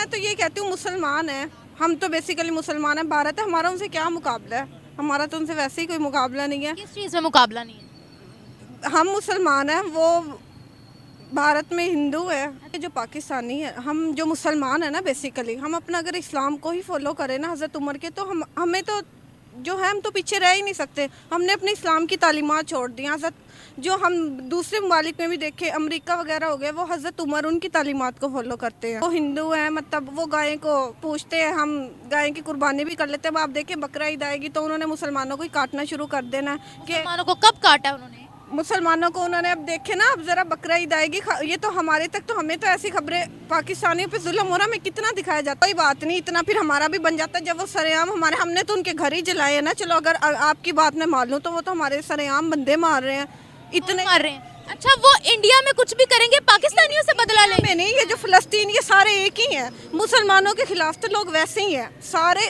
तो ये कहती हूँ मुसलमान है, हम तो बेसिकली मुसलमान है, भारत है हमारा, उनसे क्या मुकाबला है? हमारा तो उनसे वैसे ही कोई मुकाबला नहीं है। किस चीज़ में मुकाबला नहीं है? हम मुसलमान हैं, वो भारत में हिंदू है। जो पाकिस्तानी है, हम जो मुसलमान है ना, बेसिकली हम अपना अगर इस्लाम को ही फॉलो करें ना हज़रत उमर के, तो हमें तो जो है हम तो पीछे रह ही नहीं सकते। हमने अपने इस्लाम की तालीमात छोड़ दी। हज़रत जो हम दूसरे ममालिक में भी देखे, अमेरिका वगैरह हो गए, वो हज़रत उमर उनकी तालीमात को फॉलो करते हैं। वो हिंदू हैं, मतलब वो गाय को पूछते हैं, हम गाय की कुर्बानी भी कर लेते हैं। अब आप देखें बकरा ईद आएगी तो उन्होंने मुसलमानों को ही काटना शुरू कर देना है कि मुसलमानों को कब काटा उन्होंने? मुसलमानों को उन्होंने, अब देखे ना, अब जरा बकरा ईद आएगी, ये तो हमारे तक, तो हमें तो ऐसी खबरें पाकिस्तानियों पे जुल्म हो रहा में कितना दिखाया जाता है। कोई बात नहीं, इतना फिर हमारा भी बन जाता है जब वो सरेआम हमारे, हमने तो उनके घर ही जलाए हैं ना। चलो अगर आपकी बात मैं मान लूँ तो वो तो हमारे सरेआम बंदे मार रहे हैं, इतने मार रहे हैं। अच्छा, वो इंडिया में कुछ भी करेंगे, पाकिस्तानियों से बदला लेंगे? में नहीं, ये जो फलस्तीन, ये सारे एक ही हैं। मुसलमानों के खिलाफ तो लोग वैसे ही हैं सारे।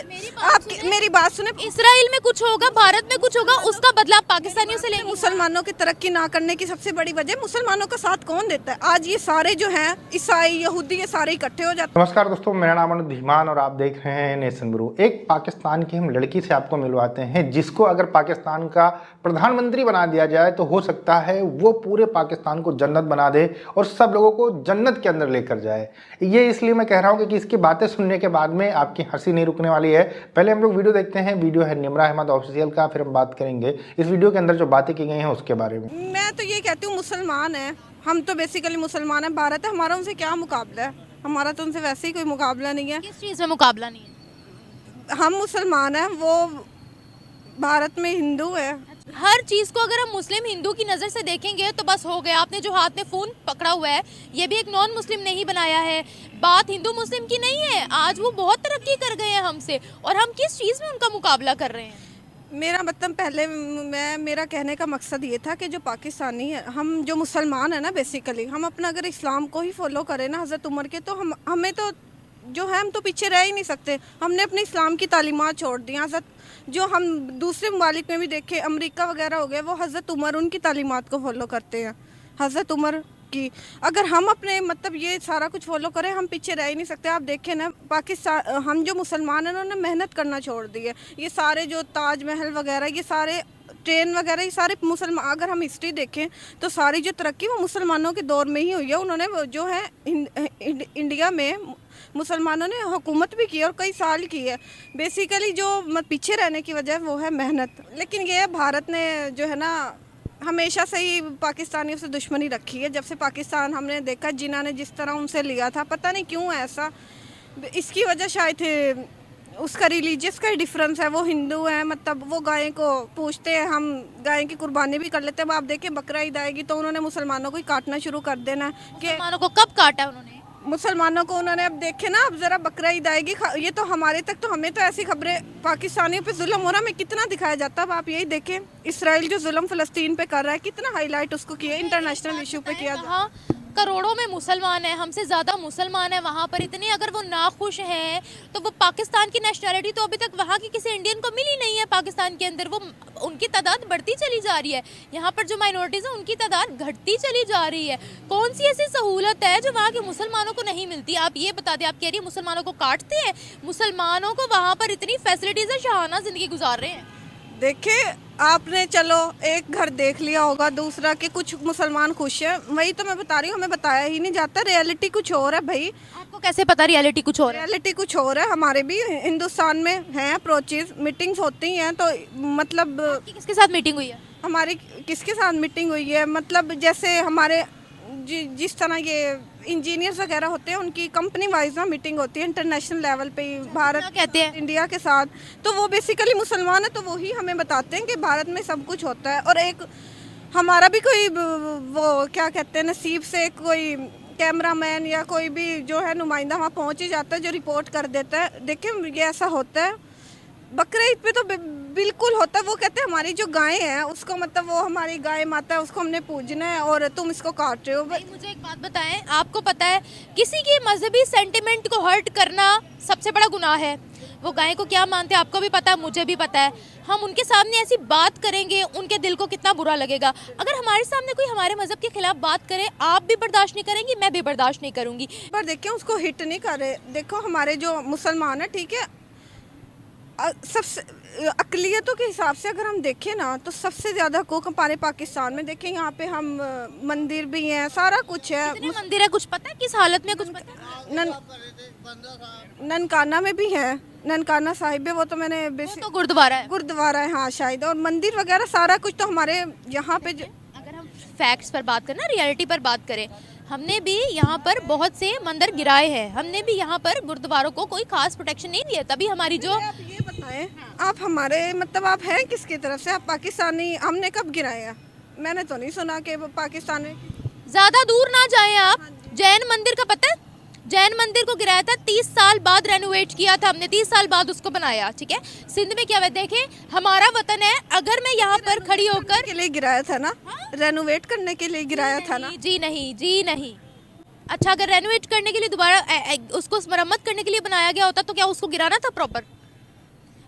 मेरी बात सुने, इसराइल में कुछ होगा, भारत में कुछ होगा, उसका बदला आप पाकिस्तानियों से लेंगे? मुसलमानों की तरक्की ना करने की सबसे बड़ी वजह, मुसलमानों का साथ कौन देता है? आज ये सारे जो हैं ईसाई यहूदी, ये सारे इकट्ठे हो जाते हैं। नमस्कार दोस्तों, मेरा नाम अनुज धीमान और आप देख रहे हैं नेशन ब्रू। एक पाकिस्तान की हम लड़की से आपको मिलवाते हैं, जिसको अगर पाकिस्तान का प्रधानमंत्री बना दिया जाए तो हो सकता है वो पूरे पाकिस्तान को जन्नत बना दे और सब लोगों को जन्नत के अंदर लेकर जाए। ये इसलिए मैं कह रहा हूँ कि इसकी बातें सुनने के बाद में आपकी हंसी नहीं रुकने वाली है। पहले हम लोग वीडियो देखते हैं। वीडियो है निमरा अहमद ऑफिशियल का, फिर हम बात करेंगे इस वीडियो के अंदर जो बातें की गई हैं उसके बारे में। मैं तो ये कहती हूँ मुसलमान है, हम तो बेसिकली मुसलमान है, भारत है हमारा, उनसे क्या मुकाबला है? हमारा तो उनसे वैसे ही कोई मुकाबला नहीं है। किस चीज़ में मुकाबला नहीं है? हम मुसलमान हैं, वो भारत में हिंदू है। हर चीज़ को अगर हम मुस्लिम हिंदू की नज़र से देखेंगे तो बस हो गया। आपने जो हाथ में फ़ोन पकड़ा हुआ है, ये भी एक नॉन मुस्लिम ने ही बनाया है। बात हिंदू मुस्लिम की नहीं है। आज वो बहुत तरक्की कर गए हैं हमसे, और हम किस चीज़ में उनका मुकाबला कर रहे हैं? मेरा मतलब पहले मेरा कहने का मकसद ये था कि जो पाकिस्तानी है, हम जो मुसलमान है ना, बेसिकली हम अपना अगर इस्लाम को ही फॉलो करें ना हज़रत उमर के, तो हमें तो जो है हम तो पीछे रह ही नहीं सकते। हमने अपने इस्लाम की तालीमात छोड़ दी। हज़रत जो हम दूसरे ममालिक में भी देखे, अमेरिका वगैरह हो गए, वो हज़रत उमर उनकी तालीमात को फॉलो करते हैं। हज़रत उमर की अगर हम अपने मतलब ये सारा कुछ फॉलो करें, हम पीछे रह ही नहीं सकते। आप देखें ना, पाकिस्तान, हम जो मुसलमान हैं उन्होंने मेहनत करना छोड़ दी है। ये सारे जो ताजमहल वगैरह, ये सारे ट्रेन वगैरह, ये सारे मुसलमान, अगर हम हिस्ट्री देखें तो सारी जो तरक्की वो मुसलमानों के दौर में ही हुई है। उन्होंने जो है इंडिया में मुसलमानों ने हुकूमत भी की और कई साल की है। बेसिकली जो पीछे रहने की वजह वो है मेहनत। लेकिन ये भारत ने जो है ना हमेशा से ही पाकिस्तानियों से दुश्मनी रखी है। जब से पाकिस्तान हमने देखा, जिन्होंने ने जिस तरह उनसे लिया था, पता नहीं क्यों ऐसा, इसकी वजह शायद उसका रिलीजियस का ही डिफरेंस है। वो हिंदू है, मतलब वो गाय को पूछते हैं, हम गाय की कुर्बानी भी कर लेते हैं। अब आप देखें बकरा ईद आएगी तो उन्होंने मुसलमानों को ही काटना शुरू कर देना है कि मुसलमानों को कब काटा उन्होंने? मुसलमानों को उन्होंने, अब देखे ना, अब जरा बकरा ईद आएगी, ये तो हमारे तक, तो हमें तो ऐसी खबरें पाकिस्तानियों पे जुल्म हो रहा में कितना दिखाया जाता है। अब आप यही देखें, इसराइल जो जुल्म फलस्तीन पे कर रहा है, कितना हाईलाइट उसको किया, इंटरनेशनल इशू पे किया। हाँ, करोड़ों में मुसलमान हैं, हमसे ज़्यादा मुसलमान हैं वहाँ पर। इतने अगर वो नाखुश हैं तो वो पाकिस्तान की नेशनलिटी तो अभी तक वहाँ की किसी इंडियन को मिली नहीं है। पाकिस्तान के अंदर वो उनकी तादाद बढ़ती चली जा रही है, यहाँ पर जो माइनॉरिटीज़ हैं उनकी तादाद घटती चली जा रही है। कौन सी ऐसी सहूलत है जो वहाँ के मुसलमानों को नहीं मिलती? आप ये बता दें। आप कह रही है मुसलमानों को काटते हैं, मुसलमानों को वहाँ पर इतनी फैसिलिटीज़ है, शाहाना ज़िंदगी गुजार रहे हैं। देखिए, आपने चलो एक घर देख लिया होगा, दूसरा कि कुछ मुसलमान खुश है, वही तो मैं बता रही हूँ, हमें बताया ही नहीं जाता। रियलिटी कुछ और है भाई। आपको कैसे पता रियलिटी कुछ और है? रियलिटी कुछ और है। हमारे भी हिंदुस्तान में हैं अप्रोचेज, मीटिंग्स होती हैं, तो मतलब किसके साथ मीटिंग हुई है? हमारी किसके साथ मीटिंग हुई है, मतलब जैसे हमारे जिस तरह ये इंजीनियर्स वगैरह होते हैं, उनकी कंपनी वाइज ना मीटिंग होती है इंटरनेशनल लेवल पे, भारत कहते हैं इंडिया के साथ। तो वो बेसिकली मुसलमान है, तो वही हमें बताते हैं कि भारत में सब कुछ होता है। और एक हमारा भी कोई वो क्या कहते हैं, नसीब से कोई कैमरामैन या कोई भी जो है नुमाइंदा वहाँ पहुँच ही जाता है, जो रिपोर्ट कर देता है। देखिए, ये ऐसा होता है। बकरा ईद पे तो बिल्कुल होता है। वो कहते हैं हमारी जो गाय है उसको, मतलब वो हमारी गाय माता है, उसको हमने पूजना है और तुम इसको काट रहे हो। मुझे एक बात बताएं, आपको पता है किसी की मजहबी सेंटिमेंट को हर्ट करना सबसे बड़ा गुनाह है। वो गाय को क्या मानते हैं आपको भी पता है, मुझे भी पता है। हम उनके सामने ऐसी बात करेंगे, उनके दिल को कितना बुरा लगेगा। अगर हमारे सामने कोई हमारे मजहब के खिलाफ बात करे, आप भी बर्दाश्त नहीं करेंगी, मैं भी बर्दाश्त नहीं करूंगी। पर देखिए उसको हिट नहीं कर रहे। देखो हमारे जो मुसलमान है, ठीक है, सबसे अकलियतों के हिसाब से अगर हम देखें ना, तो सबसे ज़्यादा हकूक़ हमारे पाकिस्तान में। देखें यहाँ पे हम मंदिर भी हैं, सारा कुछ है। कितने मंदिर है कुछ पता है, किस हालत में कुछ पता है? ननकाना में भी है, ननकाना साहिब है, वो तो मैंने वो तो गुरुद्वारा है। गुरुद्वारा है हाँ शायद, और मंदिर वगैरह सारा कुछ तो हमारे यहाँ पे अगर हम फैक्ट्स पर बात करें ना, रियलिटी पर बात करें, हमने भी यहाँ पर बहुत से मंदिर गिराए हैं, हमने भी यहाँ पर गुरुद्वारों को कोई खास प्रोटेक्शन नहीं दिया। तभी हमारी जो आप ये बताएं, आप हमारे मतलब आप हैं किसकी तरफ से? आप पाकिस्तानी? हमने कब गिराया? मैंने तो नहीं सुना कि पाकिस्तान में। ज्यादा दूर ना जाएं आप, जैन मंदिर का पता है? जैन मंदिर को गिराया था, 30 साल बाद रेनोवेट किया था हमने, 30 साल बाद उसको बनाया। ठीक है, सिंध में क्या हुआ देखें, हमारा वतन है। अगर मैं यहाँ पर खड़ी होकर के लिए गिराया था ना, रेनोवेट करने के लिए गिराया था ना। जी नहीं, जी नहीं। अच्छा, अगर रेनोवेट करने के लिए दोबारा उसको मरम्मत करने के लिए बनाया गया होता तो क्या उसको गिराना था प्रॉपर?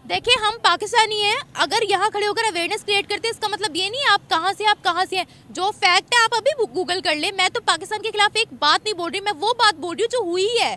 देखिए हम पाकिस्तानी हैं, अगर यहाँ खड़े होकर अवेयरनेस क्रिएट करते हैं, इसका मतलब ये नहीं आप कहाँ से हैं। जो फैक्ट है आप अभी गूगल कर ले। मैं तो पाकिस्तान के खिलाफ एक बात नहीं बोल रही, मैं वो बात बोल रही हूँ जो हुई है।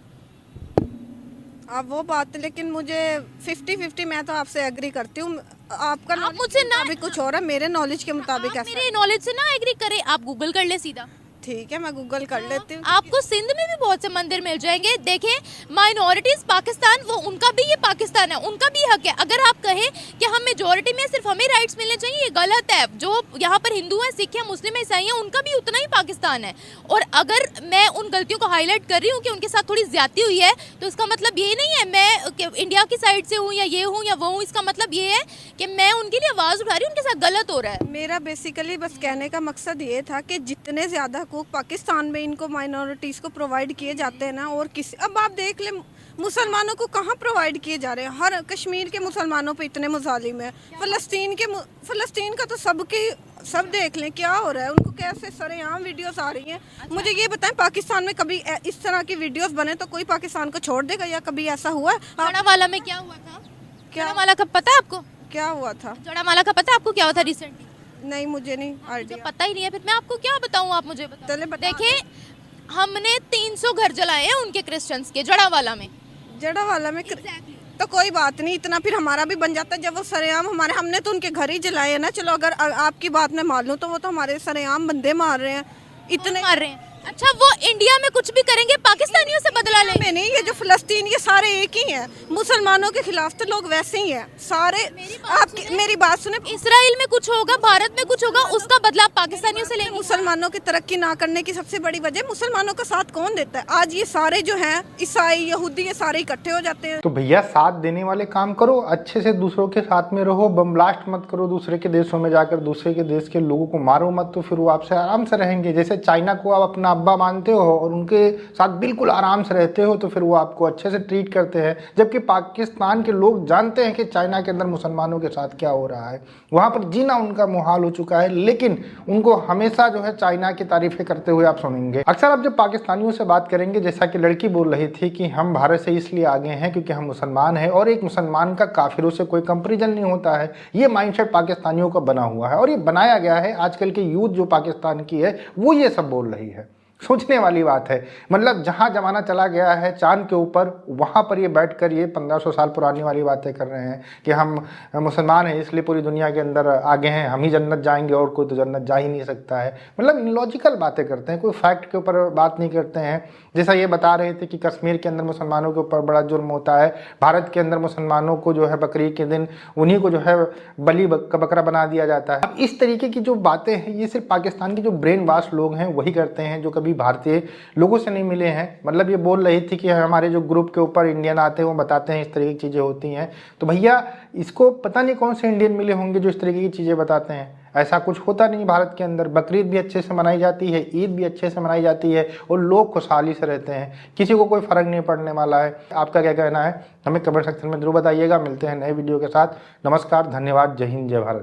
आप वो बात, लेकिन मुझे 50-50 मैं तो आपसे एग्री करती हूँ। आपका आप मुझसे ना अभी कुछ और है, मेरे नॉलेज के मुताबिक ऐसा। मेरे नॉलेज से ना एग्री करें, आप गूगल कर ले सीधा। ठीक है, मैं गूगल कर लेती हूँ। आपको सिंध में भी बहुत से मंदिर मिल जाएंगे। देखें माइनॉरिटीज पाकिस्तान, वो उनका भी ये पाकिस्तान है, उनका भी हक है। अगर आप कहें कि हम मेजोरिटी में सिर्फ हमें राइट्स मिलने चाहिए, ये गलत है। जो यहाँ पर हिंदू हैं, सिख हैं, मुस्लिम हैं, ईसाई हैं, उनका भी उतना ही पाकिस्तान है। और अगर मैं उन गलतियों को हाईलाइट कर रही हूँ कि उनके साथ थोड़ी ज्यादती हुई है, तो इसका मतलब ये नहीं है मैं इंडिया की साइड से हूँ या ये हूँ या वो हूँ। इसका मतलब ये है कि मैं उनके लिए आवाज उठा रही हूँ, उनके साथ गलत हो रहा है। मेरा बेसिकली बस कहने का मकसद ये था कि जितने ज़्यादा हकूक़ पाकिस्तान में इनको माइनॉरिटीज़ को प्रोवाइड किए जाते हैं ना, और किसी अब आप देख ले मुसलमानों को कहाँ प्रोवाइड किए जा रहे हैं। हर कश्मीर के मुसलमानों पे इतने मुजालिम है, फ़लस्तीन का तो सब देख लें क्या हो रहा है, उनको कैसे सरेआम वीडियोस आ रही हैं। मुझे ये बताएं, पाकिस्तान में कभी इस तरह की वीडियोस बने तो कोई पाकिस्तान को छोड़ देगा, या कभी ऐसा हुआ है? जड़ावाला में क्या हुआ था? क्या जड़ावाला का पता है आपको? क्या हुआ था? जड़ावाला का पता है आपको क्या हुआ था रिसेंटली? नहीं, मुझे नहीं मुझे आइडिया। पता ही नहीं है, फिर मैं आपको क्या बताऊं, आप मुझे बताओ। चले बता। देखिए हमने 300 घर जलाए हैं उनके क्रिश्चियंस के जड़ावाला में। जड़ावाला में तो कोई बात नहीं, इतना फिर हमारा भी बन जाता है जब वो सरेआम हमने तो उनके घर ही जलाए हैं ना। चलो अगर आपकी बात में मान लूँ तो वो तो हमारे सरेआम बंदे मार रहे हैं, इतने मार रहे हैं। अच्छा, वो इंडिया में कुछ भी करेंगे, पाकिस्तानियों से बदला लेंगे? में नहीं, ये जो फ़लस्तीन, ये सारे एक ही हैं। मुसलमानों के खिलाफ तो लोग वैसे ही हैं सारे। मेरी बात सुने, इसराइल में कुछ होगा, भारत में कुछ होगा, उसका बदला पाकिस्तानियों से लेंगे। मुसलमानों की तरक्की ना करने की सबसे बड़ी वजह मुसलमानों का साथ कौन देता है? आज ये सारे जो हैं ईसाई, यहूदी, ये सारे इकट्ठे हो जाते हैं। तो भैया साथ देने वाले काम करो, अच्छे से दूसरों के साथ में रहो, बम ब्लास्ट मत करो दूसरे के देशों में जाकर, दूसरे के देश के लोगों को मारो मत, तो फिर वो आपसे आराम से रहेंगे। जैसे चाइना को आप अपना अब्बा मानते हो और उनके साथ बिल्कुल आराम से रहते हो, तो फिर वो आपको अच्छे से ट्रीट करते हैं। जबकि पाकिस्तान के लोग जानते हैं कि चाइना के अंदर मुसलमानों के साथ क्या हो रहा है, वहाँ पर जीना उनका मुहाल हो चुका है, लेकिन उनको हमेशा जो है चाइना की तारीफें करते हुए आप सुनेंगे। अक्सर आप जब पाकिस्तानियों से बात करेंगे, जैसा कि लड़की बोल रही थी कि हम भारत से इसलिए आगे हैं क्योंकि हम मुसलमान हैं, और एक मुसलमान का काफिरों से कोई कंपेरिजन नहीं होता है। ये माइंडसेट पाकिस्तानियों का बना हुआ है, और ये बनाया गया है। आजकल के यूथ जो पाकिस्तान की है वो ये सब बोल रही है। सोचने वाली बात है। मतलब जहाँ जमाना चला गया है चांद के ऊपर, वहाँ पर ये बैठकर ये 1500 साल पुरानी वाली बातें कर रहे हैं कि हम मुसलमान हैं इसलिए पूरी दुनिया के अंदर आगे हैं, हम ही जन्नत जाएंगे और कोई तो जन्नत जा ही नहीं सकता है। मतलब इलॉजिकल बातें करते हैं, कोई फैक्ट के ऊपर बात नहीं करते हैं। जैसा ये बता रहे थे कि कश्मीर के अंदर मुसलमानों के ऊपर बड़ा जुल्म होता है, भारत के अंदर मुसलमानों को जो है बकरीद के दिन उन्हीं को जो है बलि बकरा बना दिया जाता है। अब इस तरीके की जो बातें हैं ये सिर्फ पाकिस्तान के जो ब्रेन वॉश लोग हैं वही करते हैं, जो कभी भारतीय लोगों से नहीं मिले हैं। मतलब ये बोल रही थी कि हमारे जो ग्रुप के ऊपर इंडियन आते हैं वो बताते हैं इस तरह की चीज़ें होती हैं। तो भैया इसको पता नहीं कौन से इंडियन मिले होंगे जो इस तरीके की चीज़ें बताते हैं। ऐसा कुछ होता नहीं भारत के अंदर। बकरीद भी अच्छे से मनाई जाती है, ईद भी अच्छे से मनाई जाती है, और लोग खुशहाली से रहते हैं, किसी को कोई फ़र्क नहीं पड़ने वाला है। आपका क्या कहना है हमें कमेंट सेक्शन में जरूर बताइएगा। मिलते हैं नए वीडियो के साथ। नमस्कार, धन्यवाद, जय हिंद, जय भारत।